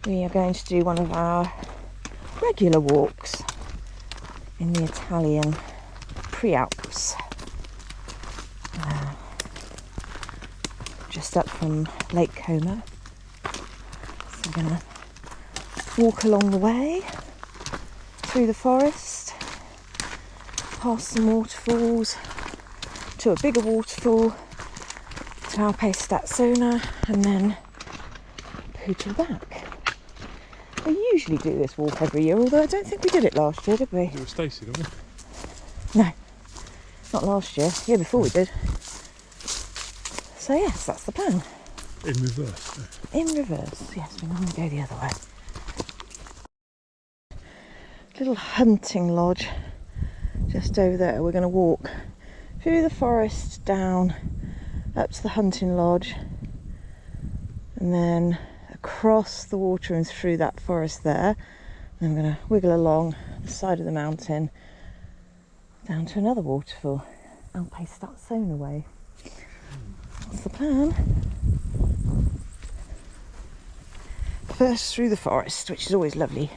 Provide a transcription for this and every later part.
we are going to do one of our regular walks in the Italian pre-alps. Just up from Lake Como. So we're going to walk along the way, through the forest, past some waterfalls, to a bigger waterfall, to Alpe Stazzona, and then poodle back. We usually do this walk every year, although I don't think we did it last year, did we? You were Stacey, didn't we? No, not last year. Year before we did. So yes, that's the plan. In reverse. In reverse, yes, we normally go the other way. Little hunting lodge just over there. We're going to walk through the forest, down, up to the hunting lodge, and then across the water and through that forest there. And I'm going to wiggle along the side of the mountain down to another waterfall, Alpe Stazzona way. That's the plan. First through the forest, which is always lovely,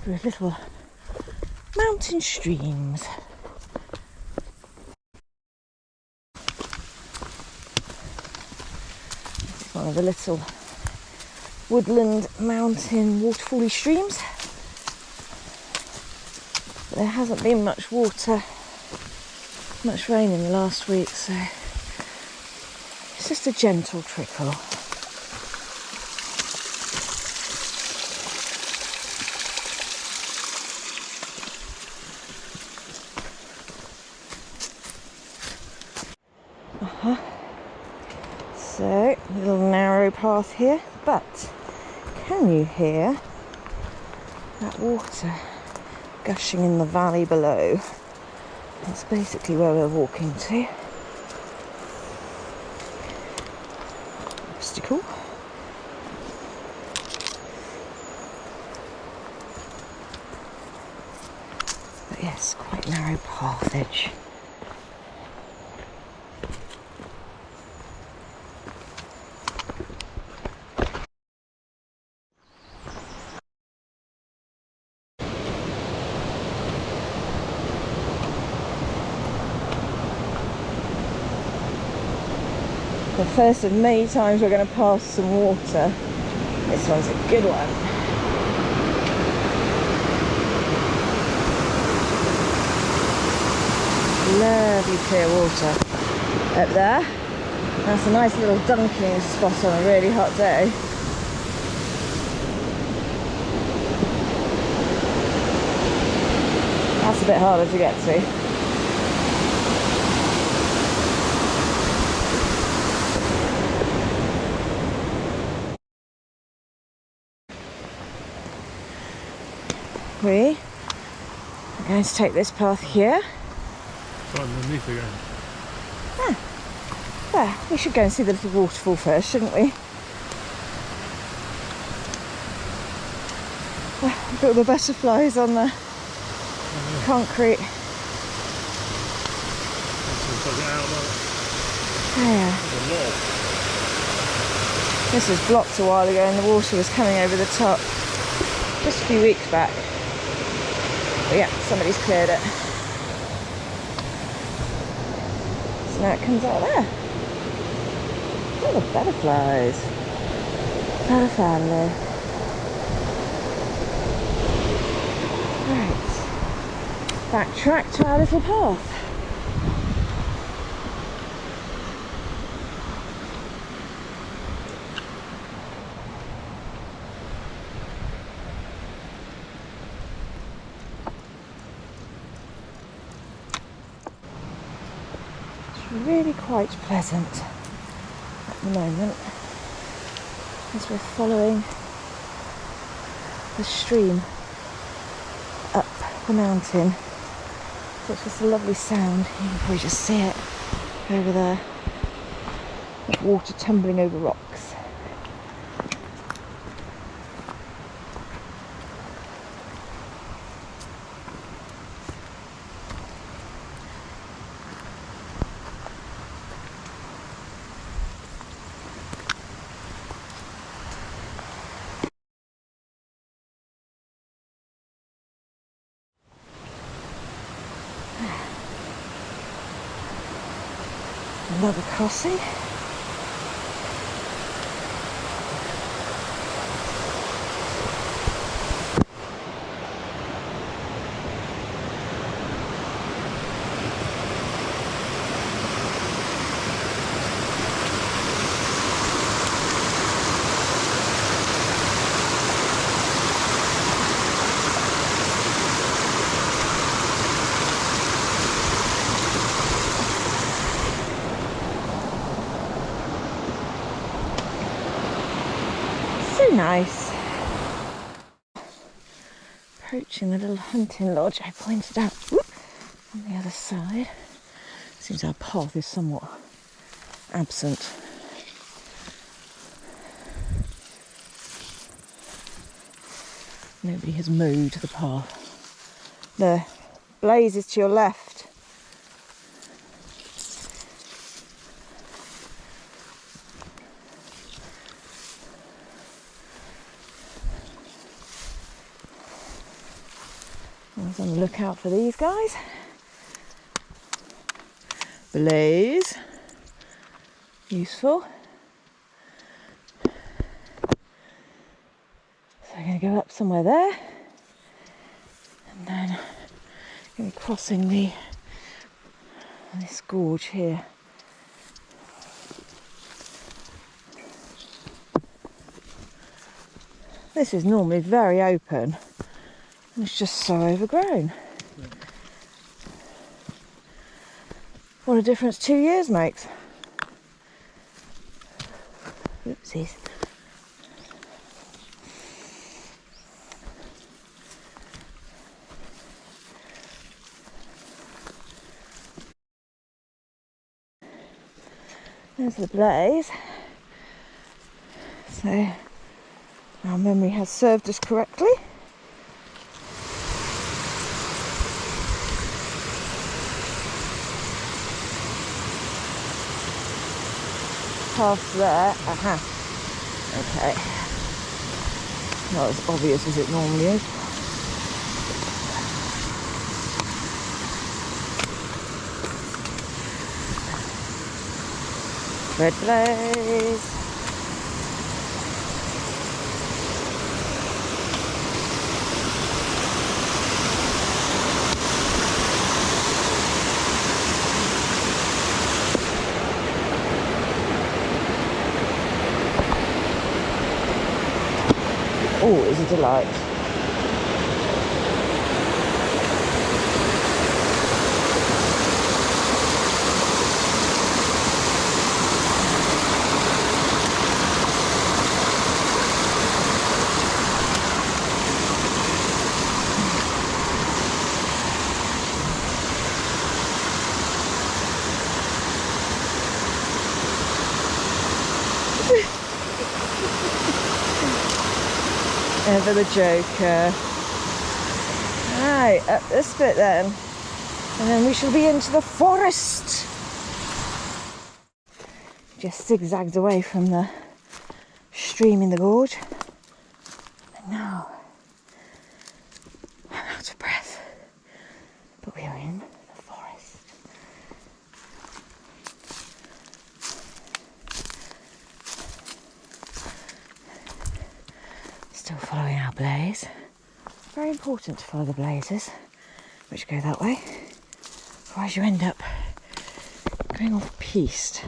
through little mountain streams. This is one of the little woodland mountain waterfally streams. But there hasn't been much water, much rain in the last week, so it's just a gentle trickle. So, a little narrow path here, but can you hear that water gushing in the valley below? That's basically where we're walking to. Obstacle. But yes, quite narrow path edge. The first of many times we're going to pass some water. This one's a good one. Lovely clear water up there. That's a nice little dunking spot on a really hot day. That's a bit harder to get to. We are going to take this path here. Right underneath again. Well, we should go and see the little waterfall first, shouldn't we? Look at the butterflies on the concrete. Yeah. This was blocked a while ago and the water was coming over the top. Just a few weeks back. But yeah, somebody's cleared it. So now it comes out there. Oh, the butterflies. Butterfly. Right. Backtrack to our little path. Really quite pleasant at the moment as we're following the stream up the mountain. So it's just a lovely sound. You can probably just see it over there, like water tumbling over rocks. another crossing. So nice. Approaching the little hunting lodge I pointed out on the other side. Seems our path is somewhat absent. Nobody has mowed the path. The blaze is to your left. I was on the lookout for these guys. Blaze. Useful. So I'm going to go up somewhere there. And then I'm going to be crossing this gorge here. This is normally very open. It's just so overgrown. What a difference 2 years makes. Oopsies. There's the blaze. So our memory has served us correctly. Past there, aha, okay, not as obvious as it normally is. Red blaze. Always a delight. Ever the joker. Right, up this bit then. And then we shall be into the forest. Just zigzagged away from the stream in the gorge. And now, I'm out of breath. But we are in the forest. Still following our blaze. Very important to follow the blazes, which go that way. Otherwise you end up going off piste.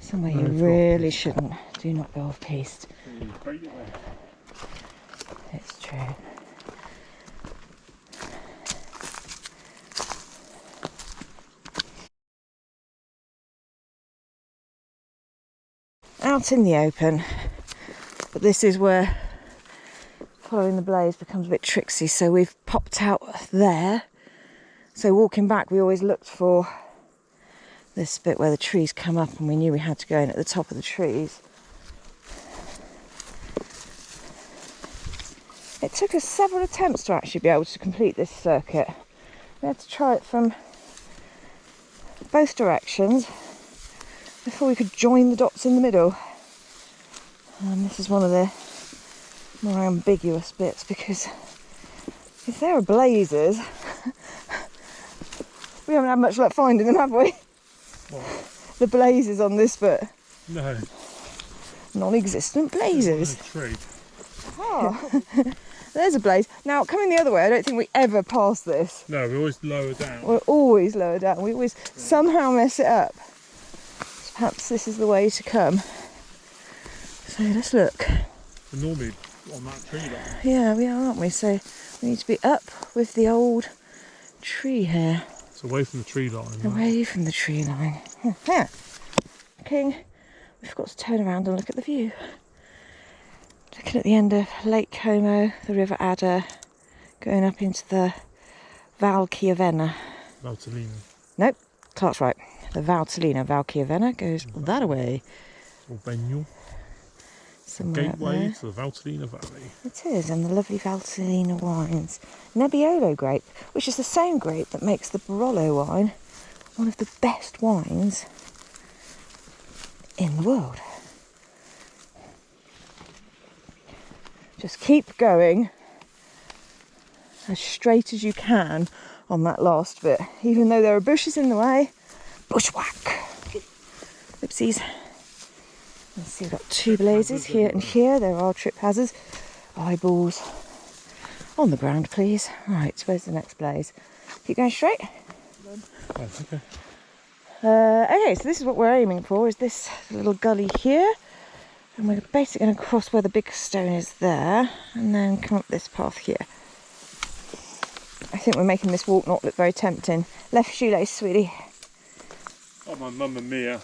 Somewhere you really shouldn't. Do not go off piste. It's true. Out in the open, but this is where following the blaze becomes a bit tricksy, so we've popped out there. So walking back we always looked for this bit where the trees come up, and we knew we had to go in at the top of the trees. It took us several attempts to actually be able to complete this circuit. We had to try it from both directions before we could join the dots in the middle. And this is one of the more ambiguous bits, because if there are blazes, we haven't had much luck finding them, have we? the blazes on this bit. No. Non-existent blazes. Tree. Oh, there's a blaze. Now, coming the other way, I don't think we ever pass this. No, we always lower down. We're always lower down. We always somehow mess it up. So perhaps this is the way to come. So let's look. We're normally on that tree line. Yeah, we are, aren't we? So we need to be up with the old tree here. It's away from the tree line. Away from the tree line. King, we've got to turn around and look at the view. Looking at the end of Lake Como, the River Adda, going up into the Val Chiavenna. Valtellina. Nope, Clark's right. The Valtellina, Val Chiavenna goes that way. Or Bagno. Somewhere Gateway to the Valtellina Valley. it is, and the lovely Valtellina wines. Nebbiolo grape, which is the same grape that makes the Barolo wine, one of the best wines in the world. Just keep going as straight as you can on that last bit, even though there are bushes in the way. Bushwhack! Oopsies. Let's see, we've got two blazes here and here. There are trip hazards. Eyeballs. On the ground, please. Right, where's the next blaze? Keep going straight. Oh, okay. Okay, so this is what we're aiming for, is this little gully here. And we're basically going to cross where the big stone is there, and then come up this path here. I think we're making this walk not look very tempting. Left shoelace, sweetie. Oh, my mamma mia.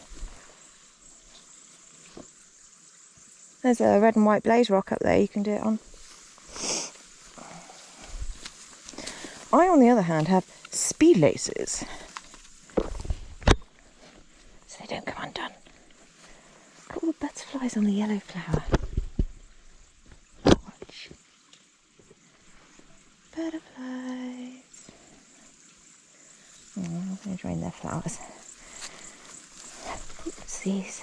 There's a red and white blaze rock up there you can do it on. I, on the other hand, have speed laces, so they don't come undone. Look at all the butterflies on the yellow flower. Watch. Butterflies. Oh, I'm going to drain their flowers. Oopsies.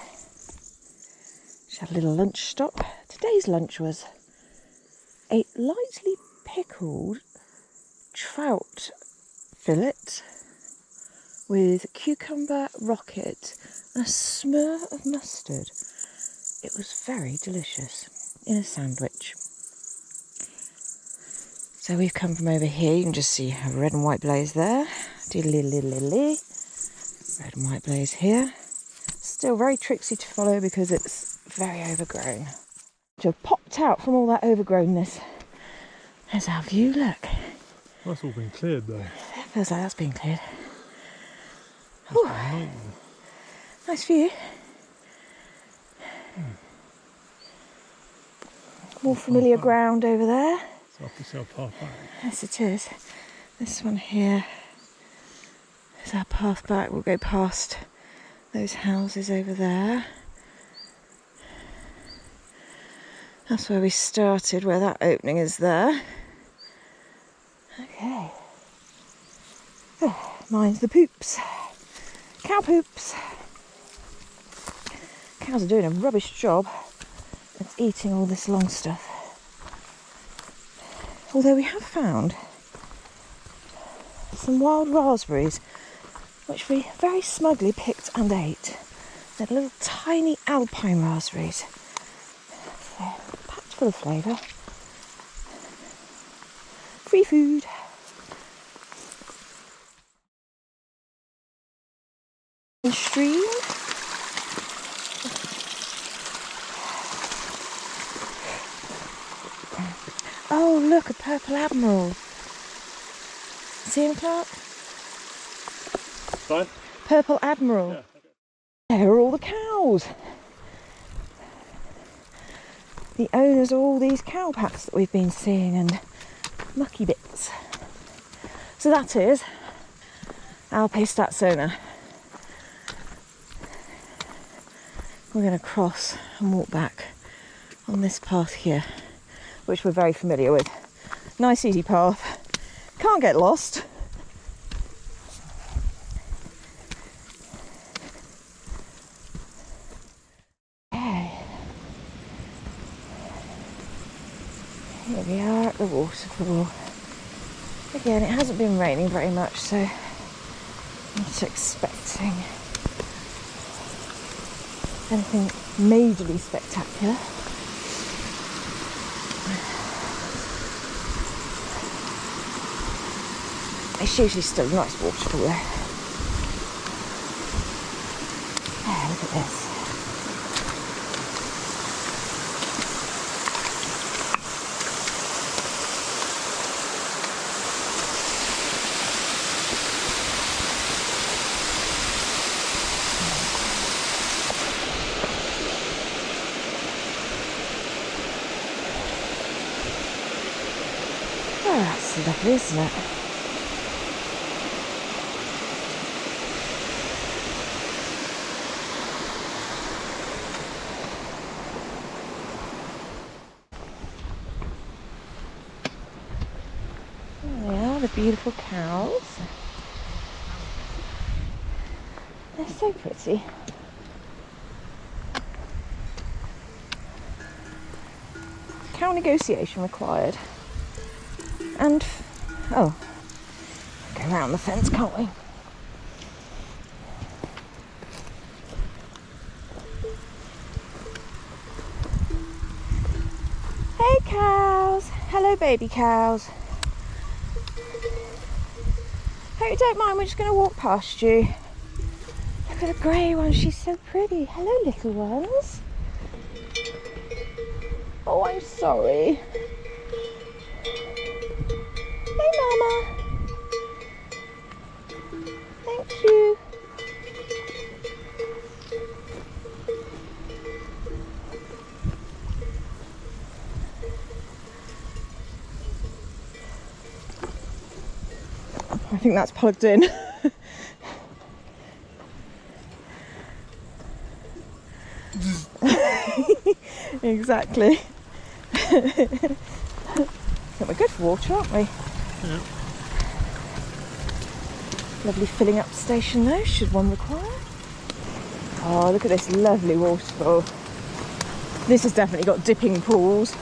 Just had a little lunch stop. Today's lunch was a lightly pickled trout fillet with cucumber rocket and a smear of mustard. It was very delicious in a sandwich. So we've come from over here. You can just see a red and white blaze there. Diddly-lily-lily. Red and white blaze here. Still very tricksy to follow because it's very overgrown. To have popped out from all that overgrownness. There's our view, look. That's all been cleared though. It feels like that's been cleared. That's been a nightmare. Nice view. More familiar ground over there. So I'll see our path back. Yes, it is. This one here is our path back. We'll go past those houses over there. That's where we started, where that opening is there. Okay. Oh, mine's the poops. Cow poops. Cows are doing a rubbish job of eating all this long stuff. Although we have found some wild raspberries, which we very smugly picked and ate. They're little tiny alpine raspberries. They're packed full of flavour. Free food. Stream. Oh, look, a purple admiral. See him, Clark? Fine? Purple admiral. Yeah. There are all the cows. The owners of all these cow packs that we've been seeing and mucky bits. So that is Alpe Stazzona. We're going to cross and walk back on this path here, which we're very familiar with. Nice easy path. Can't get lost. Okay. Here we are at the waterfall. Again, it hasn't been raining very much, so I'm not expecting anything majorly spectacular. It's usually still a nice waterfall there. Oh, look at this. Oh, that's lovely, isn't it? There they are, the beautiful cows. They're so pretty. Cow negotiation required. And, oh, go around the fence, can't we? Hey cows! Hello baby cows. Hope you don't mind, we're just going to walk past you. Look at the grey one, she's so pretty. Hello little ones. Oh, I'm sorry. Hey mama. Thank you. I think that's plugged in. Exactly. I think we're good for water, aren't we? Yeah. Lovely filling up station though, should one require. Oh, look at this lovely waterfall. This has definitely got dipping pools.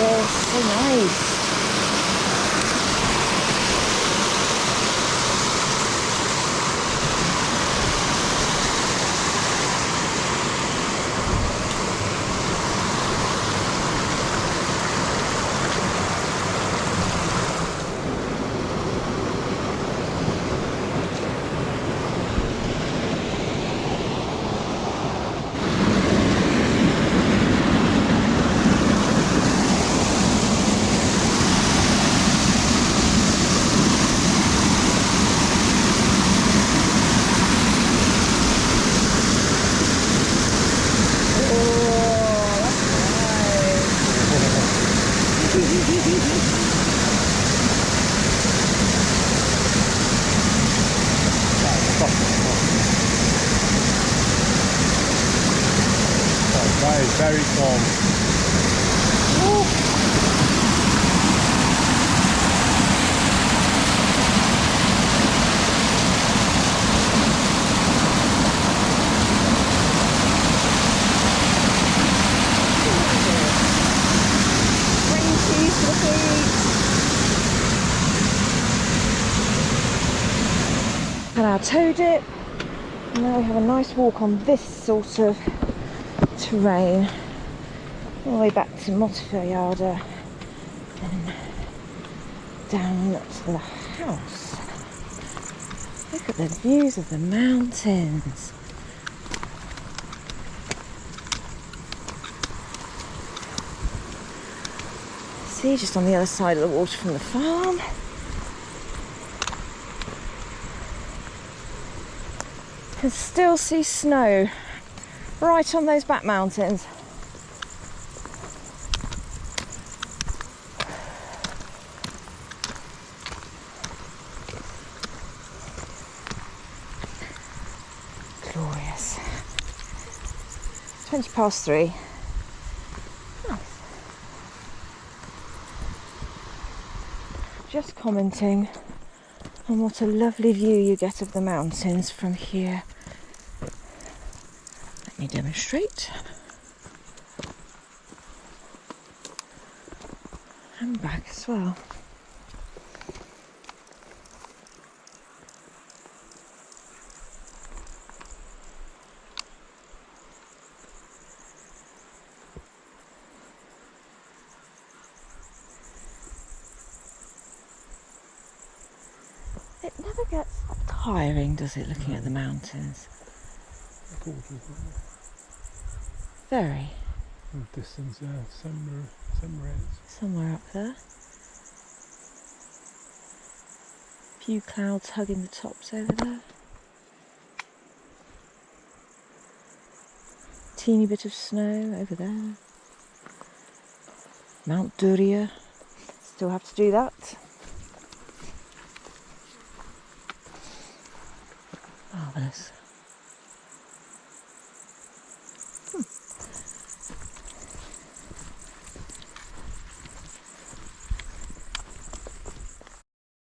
Oh, so nice. That is very calm. Rain cheese for the feet. And our toe dip. And now we have a nice walk on this sort of terrain. All the way back to Montefiore and down to the house. Look at the views of the mountains. See, just on the other side of the water from the farm. You can still see snow right on those back mountains. Glorious. 3:20. Nice. just commenting on what a lovely view you get of the mountains from here. Let me demonstrate. And back as well. It never gets tiring, does it, looking at the mountains? Very. Distance there, Somewhere up there. Few clouds hugging the tops over there. Teeny bit of snow over there. Mount Duria. Still have to do that. Marvellous.